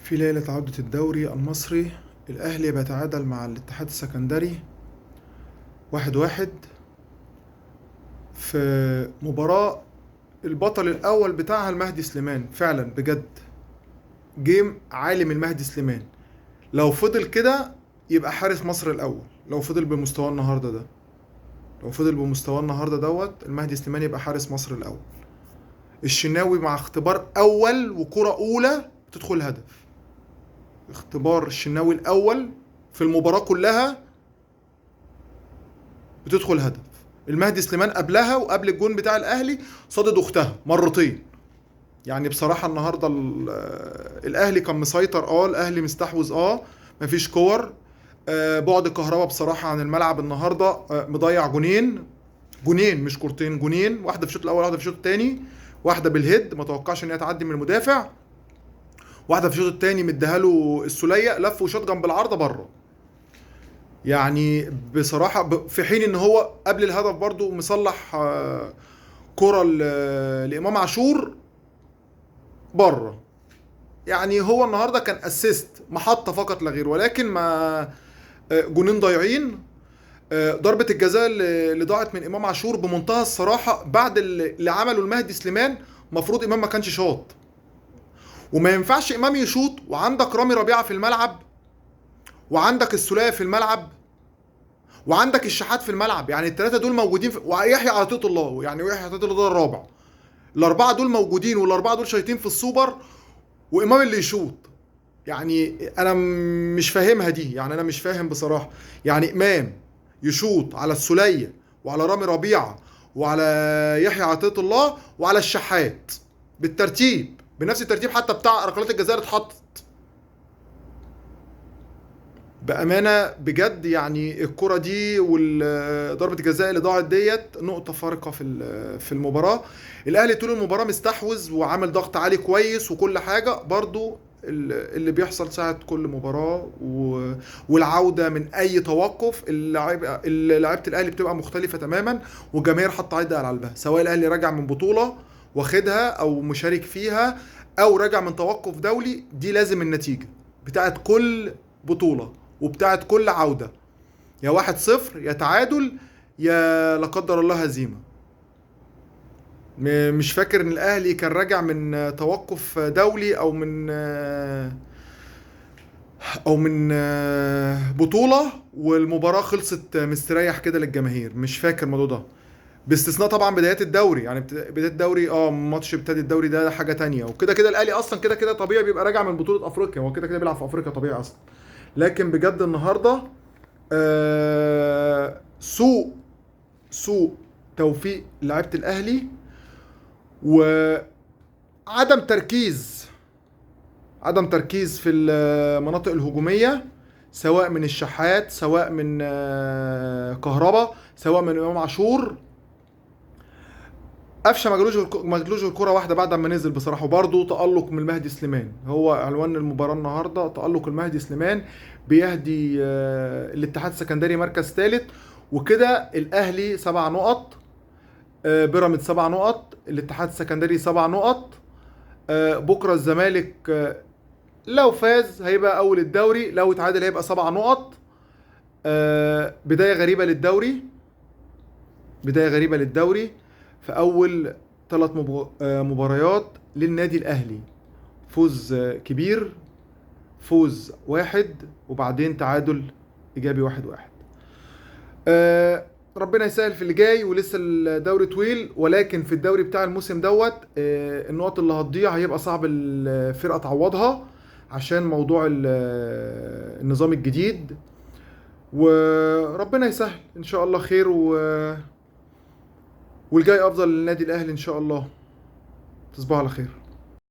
في ليلة عودة الدوري المصري، الأهلي بيتعادل مع الاتحاد السكندري 1-1 في مباراة البطل الأول بتاعها المهدي سليمان. فعلا بجد جيم عالي من المهدي سليمان. لو فضل كده يبقى حارس مصر الأول. لو فضل بمستوى النهاردة ده، لو فضل بمستوى النهاردة المهدي سليمان يبقى حارس مصر الأول. الشناوي مع اختبار أول وكرة أولى تدخل هدف. اختبار الشناوي الأول في المباراة كلها بتدخل هدف. المهدي سليمان قبلها وقبل الجون بتاع الاهلي صادد اختها مرتين. يعني بصراحه النهارده الاهلي كان مسيطر، الاهلي مستحوذ، مفيش كور. بعد كهربا بصراحه عن الملعب النهارده، مضيع جونين مش كورتين، جونين، واحده في الشوط الاول واحده في الشوط الثاني. واحده بالهيد ما توقعش ان هي تعدي من المدافع، واحده في الشوط الثاني مديها له السوليه لف وشاط جنب العارضه بره. يعني بصراحة في حين ان هو قبل الهدف برضو مصلح كرة لإمام عاشور بره. يعني هو النهاردة كان اسيست محطة فقط لا غير، ولكن ما جونين ضايعين. ضربة الجزاء اللي ضاعت من إمام عاشور بمنتهى الصراحة بعد اللي عمله المهدي سليمان. مفروض إمام ما كانش شاط، وما ينفعش إمام يشوط وعندك رامي ربيعة في الملعب، وعندك السولية في الملعب، وعندك الشحات في الملعب. يعني الثلاثه دول موجودين ويحيى عطية الله، يعني ويحيى عطية الله ده الرابع. الاربعه دول موجودين، والاربعه دول شايطين في السوبر، وامام اللي يشوط. يعني انا مش فاهمها دي، يعني انا مش فاهم بصراحه. يعني امام يشوط على السوليه وعلى رامي ربيعه وعلى يحيى عطية الله وعلى الشحات بالترتيب، بنفس الترتيب حتى بتاع ركلات الجزاء اللي اتحطت. بأمانة بجد يعني الكرة دي وضربة الجزاء اللي ضاعت نقطة فارقة في المباراة. الأهلي طول المباراة مستحوذ وعامل ضغط عالي كويس وكل حاجة. برضو اللي بيحصل ساعة كل مباراة والعودة من أي توقف، لعيبة الأهلي بتبقى مختلفة تماما، والجماهير حاطة عيدها على قلبها، سواء الأهلي راجع من بطولة واخدها أو مشارك فيها، أو راجع من توقف دولي. دي لازم النتيجة بتاعت كل بطولة وبتاعت كل عودة، يا 1-0 يا تعادل يا لا قدر الله هزيمة. مش فاكر ان الاهلي كان راجع من توقف دولي او من بطولة والمباراة خلصت مستريح كده للجماهير. مش فاكر الموضوع ده، باستثناء طبعا بدايات الدوري. يعني بداية الدوري ماتش ابتدى الدوري ده حاجة تانية. وكده كده الاهلي اصلا كده كده طبيعي بيبقى راجع من بطولة افريقيا، هو كده كده بيلعب في افريقيا طبيعي اصلا. لكن بجد النهارده سوء توفيق لعيبه الاهلي، وعدم تركيز عدم تركيز في المناطق الهجوميه، سواء من الشحات، سواء من كهربا، سواء من امام عاشور. قفشه ما جالوش الكره واحده بعد ما نزل بصراحه. وبرضه تالق من المهدي سليمان، هو عنوان المباراه النهارده تالق المهدي سليمان، بيهدي الاتحاد السكندري مركز ثالث. وكده الاهلي 7 نقط، بيراميدز 7 نقط، الاتحاد السكندري 7 نقط. بكره الزمالك لو فاز هيبقى اول الدوري، لو اتعادل هيبقى 7 نقط. بدايه غريبه للدوري، بدايه غريبه للدوري في اول 3 مباريات للنادي الاهلي. فوز كبير، فوز واحد، وبعدين تعادل ايجابي 1-1. ربنا يسهل في اللي جاي، ولسه الدوري طويل. ولكن في الدوري بتاع الموسم النقط اللي هتضيع هيبقى صعب الفرقة تعوضها، عشان موضوع النظام الجديد. وربنا يسهل ان شاء الله خير، والجاي افضل للنادي الاهلي ان شاء الله. تصبحوا على خير.